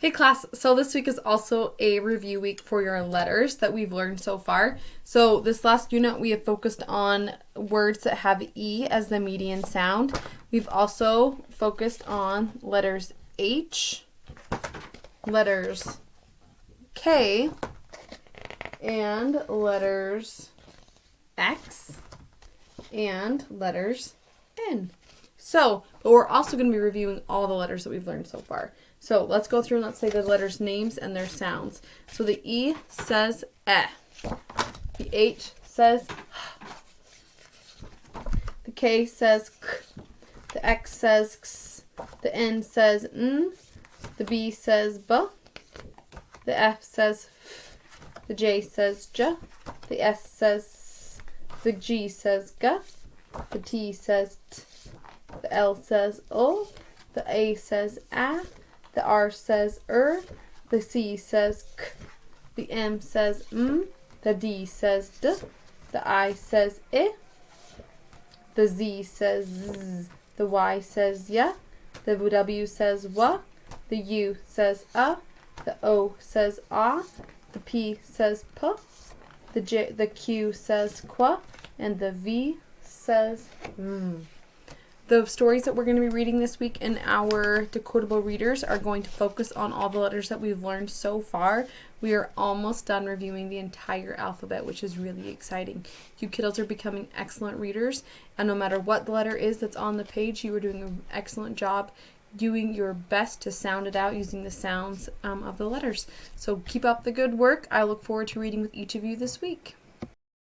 Hey class, so this week is also a review week for your letters that we've learned so far. So this last unit we have focused on words that have E as the median sound. We've also focused on letters H, letters K, and letters X, and letters N. But we're also going to be reviewing all the letters that we've learned so far. So let's go through and let's say the letters' names and their sounds. So the E says eh. The H says h. The K says k. The X says x. The N says n. The B says b. The F says f. The J says j. The S says s. The G says g. The T says t. The L says o. The A says a. The R says the C says k, the M says m, the D says d, the I says I, the Z says z, the Y says ya, the W says wa, the U says the O says ah, the P says p, the Q says qua, and the V says mm. The stories that we're going to be reading this week in our decodable readers are going to focus on all the letters that we've learned so far. We are almost done reviewing the entire alphabet, which is really exciting. You kiddos are becoming excellent readers, and no matter what the letter is that's on the page, you are doing an excellent job doing your best to sound it out using the sounds of the letters. So keep up the good work. I look forward to reading with each of you this week.